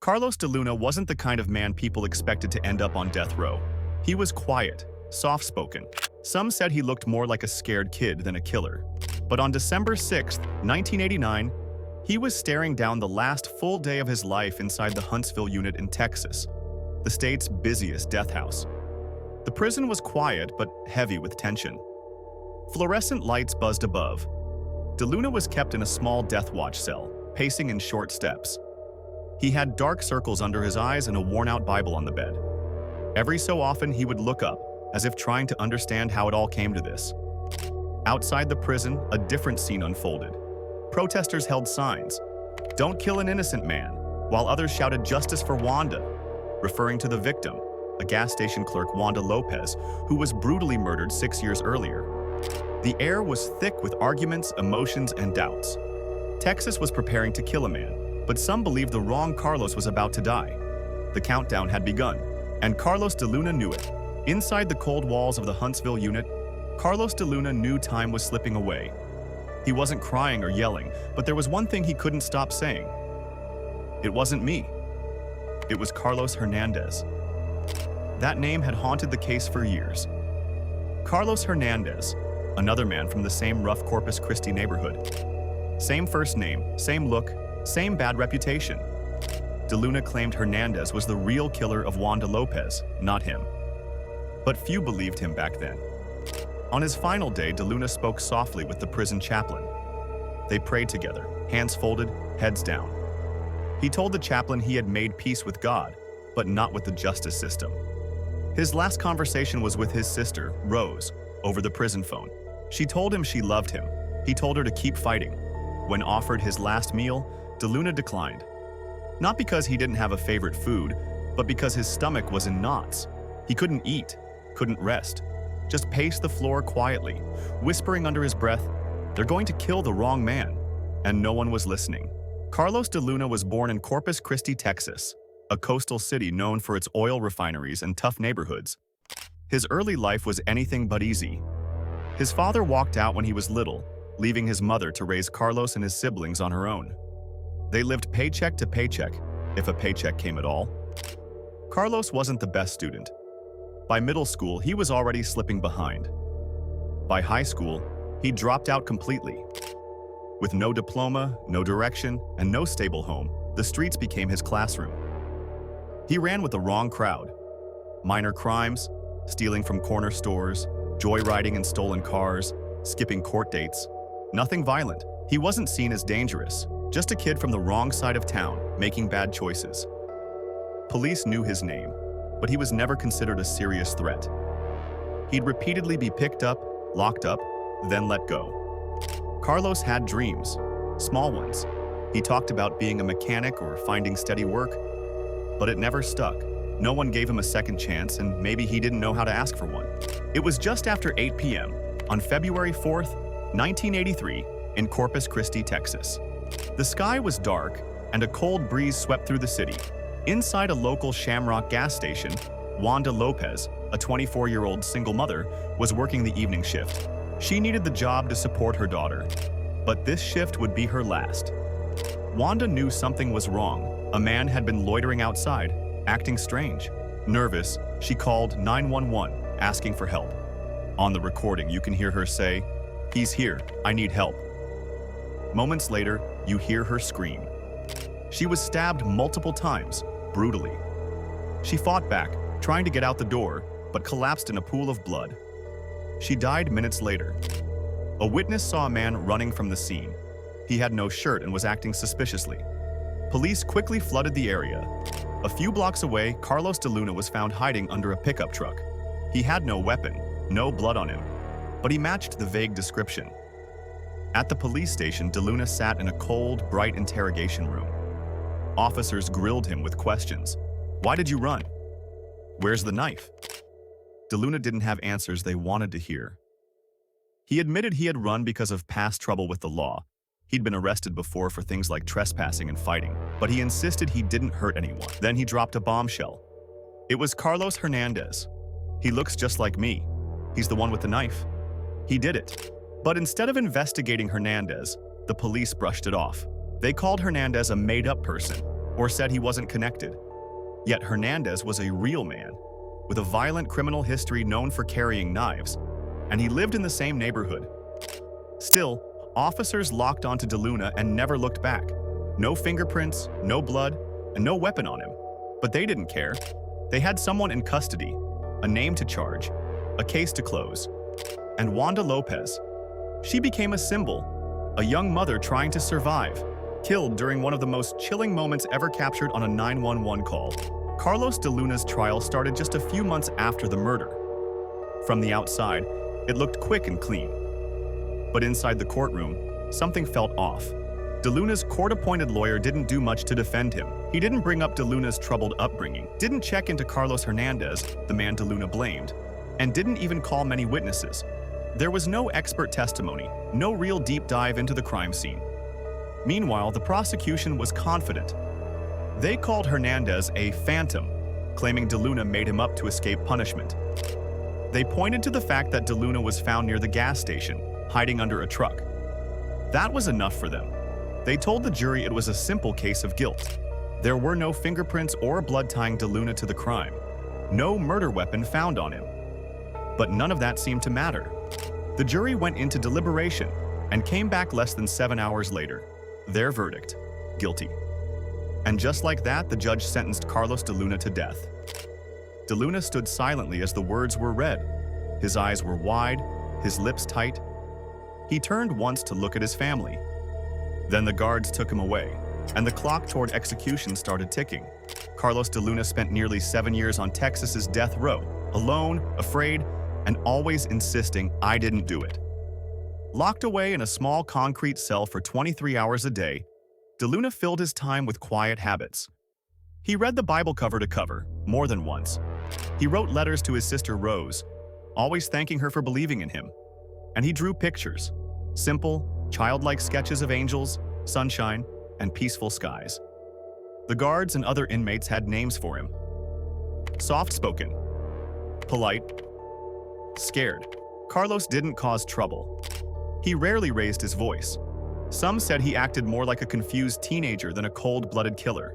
Carlos DeLuna wasn't the kind of man people expected to end up on death row. He was quiet, soft-spoken. Some said he looked more like a scared kid than a killer. But on December 6, 1989, he was staring down the last full day of his life inside the Huntsville unit in Texas, the state's busiest death house. The prison was quiet but heavy with tension. Fluorescent lights buzzed above. DeLuna was kept in a small death watch cell, pacing in short steps. He had dark circles under his eyes and a worn-out Bible on the bed. Every so often, he would look up, as if trying to understand how it all came to this. Outside the prison, a different scene unfolded. Protesters held signs, "Don't kill an innocent man," while others shouted "Justice for Wanda," referring to the victim, a gas station clerk, Wanda Lopez, who was brutally murdered 6 years earlier. The air was thick with arguments, emotions, and doubts. Texas was preparing to kill a man, but some believed the wrong Carlos was about to die. The countdown had begun, and Carlos DeLuna knew it. Inside the cold walls of the Huntsville unit, Carlos DeLuna knew time was slipping away. He wasn't crying or yelling, but there was one thing he couldn't stop saying. It wasn't me. It was Carlos Hernandez. That name had haunted the case for years. Carlos Hernandez, another man from the same rough Corpus Christi neighborhood. Same first name, same look, same bad reputation. DeLuna claimed Hernandez was the real killer of Wanda Lopez, not him. But few believed him back then. On his final day, DeLuna spoke softly with the prison chaplain. They prayed together, hands folded, heads down. He told the chaplain he had made peace with God, but not with the justice system. His last conversation was with his sister, Rose, over the prison phone. She told him she loved him. He told her to keep fighting. When offered his last meal, DeLuna declined. Not because he didn't have a favorite food, but because his stomach was in knots. He couldn't eat, couldn't rest, just paced the floor quietly, whispering under his breath, "They're going to kill the wrong man," and no one was listening. Carlos DeLuna was born in Corpus Christi, Texas, a coastal city known for its oil refineries and tough neighborhoods. His early life was anything but easy. His father walked out when he was little, leaving his mother to raise Carlos and his siblings on her own. They lived paycheck to paycheck, if a paycheck came at all. Carlos wasn't the best student. By middle school, he was already slipping behind. By high school, he dropped out completely. With no diploma, no direction, and no stable home, the streets became his classroom. He ran with the wrong crowd. Minor crimes, stealing from corner stores, joyriding in stolen cars, skipping court dates. Nothing violent. He wasn't seen as dangerous, just a kid from the wrong side of town, making bad choices. Police knew his name, but he was never considered a serious threat. He'd repeatedly be picked up, locked up, then let go. Carlos had dreams, small ones. He talked about being a mechanic or finding steady work, but it never stuck. No one gave him a second chance, and maybe he didn't know how to ask for one. It was just after 8 p.m. on February 4th, 1983, in Corpus Christi, Texas. The sky was dark, and a cold breeze swept through the city. Inside a local Shamrock gas station, Wanda Lopez, a 24-year-old single mother, was working the evening shift. She needed the job to support her daughter, but this shift would be her last. Wanda knew something was wrong. A man had been loitering outside, acting strange. Nervous, she called 911, asking for help. On the recording, you can hear her say, "He's here, I need help." Moments later, you hear her scream. She was stabbed multiple times, brutally. She fought back, trying to get out the door, but collapsed in a pool of blood. She died minutes later. A witness saw a man running from the scene. He had no shirt and was acting suspiciously. Police quickly flooded the area. A few blocks away, Carlos DeLuna was found hiding under a pickup truck. He had no weapon, no blood on him, but he matched the vague description. At the police station, DeLuna sat in a cold, bright interrogation room. Officers grilled him with questions. "Why did you run? Where's the knife?" DeLuna didn't have answers they wanted to hear. He admitted he had run because of past trouble with the law. He'd been arrested before for things like trespassing and fighting, but he insisted he didn't hurt anyone. Then he dropped a bombshell. It was Carlos Hernandez. "He looks just like me. He's the one with the knife. He did it." But instead of investigating Hernandez, the police brushed it off. They called Hernandez a made-up person, or said he wasn't connected. Yet Hernandez was a real man, with a violent criminal history known for carrying knives, and he lived in the same neighborhood. Still, officers locked onto DeLuna and never looked back. No fingerprints, no blood, and no weapon on him. But they didn't care. They had someone in custody, a name to charge, a case to close. And Wanda Lopez. She became a symbol, a young mother trying to survive, killed during one of the most chilling moments ever captured on a 911 call. Carlos DeLuna's trial started just a few months after the murder. From the outside, it looked quick and clean. But inside the courtroom, something felt off. DeLuna's court-appointed lawyer didn't do much to defend him. He didn't bring up DeLuna's troubled upbringing, didn't check into Carlos Hernandez, the man DeLuna blamed, and didn't even call many witnesses. There was no expert testimony, no real deep dive into the crime scene. Meanwhile, the prosecution was confident. They called Hernandez a phantom, claiming DeLuna made him up to escape punishment. They pointed to the fact that DeLuna was found near the gas station, hiding under a truck. That was enough for them. They told the jury it was a simple case of guilt. There were no fingerprints or blood tying DeLuna to the crime. No murder weapon found on him. But none of that seemed to matter. The jury went into deliberation and came back less than 7 hours later. Their verdict: guilty. And just like that, the judge sentenced Carlos DeLuna to death. DeLuna stood silently as the words were read. His eyes were wide, his lips tight. He turned once to look at his family. Then the guards took him away, and the clock toward execution started ticking. Carlos DeLuna spent nearly 7 years on Texas's death row, alone, afraid, and always insisting, "I didn't do it." Locked away in a small concrete cell for 23 hours a day, DeLuna filled his time with quiet habits. He read the Bible cover to cover, more than once. He wrote letters to his sister Rose, always thanking her for believing in him. And he drew pictures, simple, childlike sketches of angels, sunshine, and peaceful skies. The guards and other inmates had names for him. Soft-spoken, polite, scared. Carlos didn't cause trouble. He rarely raised his voice. Some said he acted more like a confused teenager than a cold-blooded killer.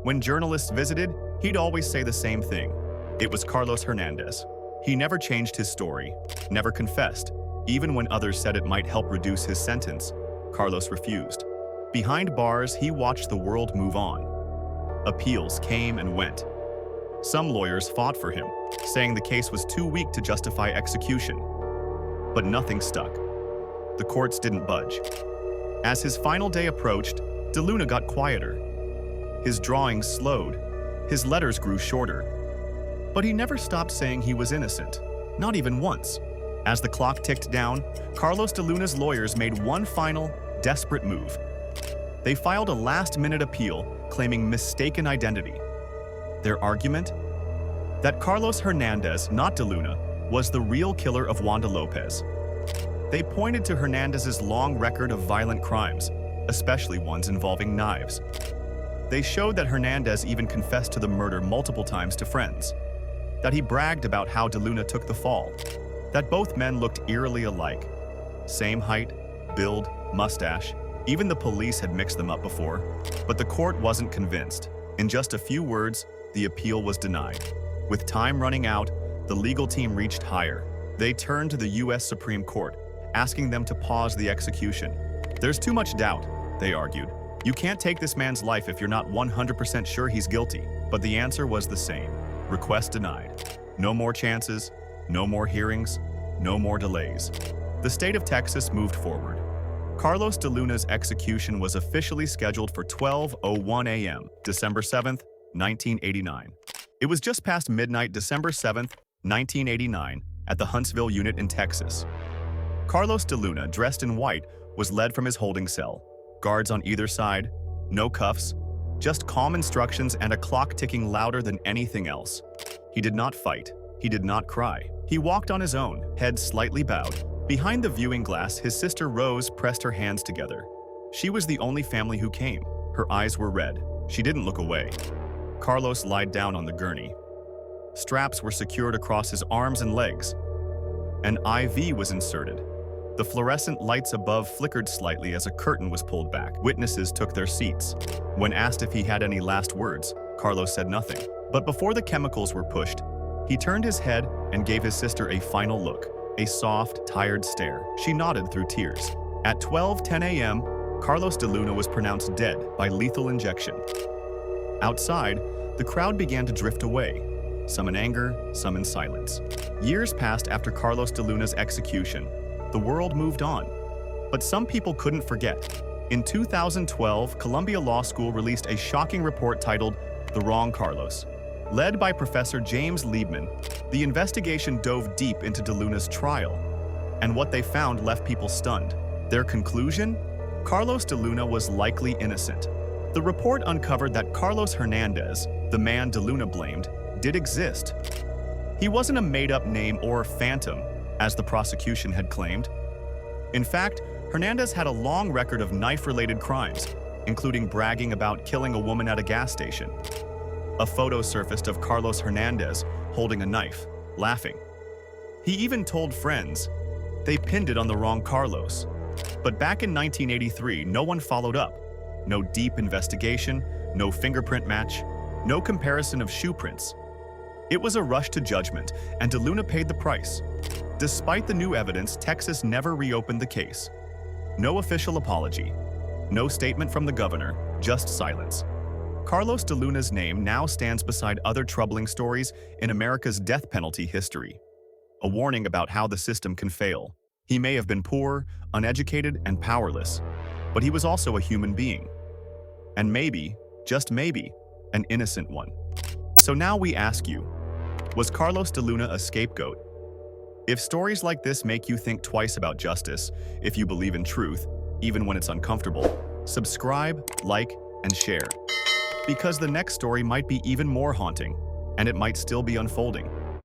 When journalists visited, he'd always say the same thing. It was Carlos Hernandez. He never changed his story, never confessed. Even when others said it might help reduce his sentence, Carlos refused. Behind bars, he watched the world move on. Appeals came and went. Some lawyers fought for him, saying the case was too weak to justify execution. But nothing stuck. The courts didn't budge. As his final day approached, DeLuna got quieter. His drawings slowed. His letters grew shorter. But he never stopped saying he was innocent, not even once. As the clock ticked down, Carlos DeLuna's lawyers made one final, desperate move. They filed a last-minute appeal claiming mistaken identity. Their argument? That Carlos Hernandez, not DeLuna, was the real killer of Wanda Lopez. They pointed to Hernandez's long record of violent crimes, especially ones involving knives. They showed that Hernandez even confessed to the murder multiple times to friends, that he bragged about how DeLuna took the fall, that both men looked eerily alike. Same height, build, mustache. Even the police had mixed them up before. But the court wasn't convinced. In just a few words, the appeal was denied. With time running out, the legal team reached higher. They turned to the U.S. Supreme Court, asking them to pause the execution. There's too much doubt, they argued. You can't take this man's life if you're not 100% sure he's guilty. But the answer was the same. Request denied. No more chances, no more hearings, no more delays. The state of Texas moved forward. Carlos DeLuna's execution was officially scheduled for 12:01 a.m., December 7th, 1989. It was just past midnight, December 7th, 1989, at the Huntsville unit in Texas. Carlos DeLuna, dressed in white, was led from his holding cell. Guards on either side, no cuffs, just calm instructions and a clock ticking louder than anything else. He did not fight. He did not cry. He walked on his own, head slightly bowed. Behind the viewing glass, his sister Rose pressed her hands together. She was the only family who came. Her eyes were red. She didn't look away. Carlos lied down on the gurney. Straps were secured across his arms and legs. An IV was inserted. The fluorescent lights above flickered slightly as a curtain was pulled back. Witnesses took their seats. When asked if he had any last words, Carlos said nothing. But before the chemicals were pushed, he turned his head and gave his sister a final look, a soft, tired stare. She nodded through tears. At 12:10 a.m., Carlos DeLuna was pronounced dead by lethal injection. Outside, the crowd began to drift away, some in anger, some in silence. Years passed after Carlos DeLuna's execution. The world moved on. But some people couldn't forget. In 2012, Columbia Law School released a shocking report titled The Wrong Carlos. Led by Professor James Liebman, the investigation dove deep into DeLuna's trial. And what they found left people stunned. Their conclusion? Carlos DeLuna was likely innocent. The report uncovered that Carlos Hernandez, the man DeLuna blamed, did exist. He wasn't a made-up name or phantom, as the prosecution had claimed. In fact, Hernandez had a long record of knife-related crimes, including bragging about killing a woman at a gas station. A photo surfaced of Carlos Hernandez holding a knife, laughing. He even told friends they pinned it on the wrong Carlos. But back in 1983, no one followed up. No deep investigation, no fingerprint match, no comparison of shoe prints. It was a rush to judgment, and DeLuna paid the price. Despite the new evidence, Texas never reopened the case. No official apology, no statement from the governor, just silence. Carlos DeLuna's name now stands beside other troubling stories in America's death penalty history. A warning about how the system can fail. He may have been poor, uneducated, and powerless, but he was also a human being. And maybe, just maybe, an innocent one. So now we ask you, was Carlos DeLuna a scapegoat? If stories like this make you think twice about justice, if you believe in truth, even when it's uncomfortable, subscribe, like, and share. Because the next story might be even more haunting, and it might still be unfolding.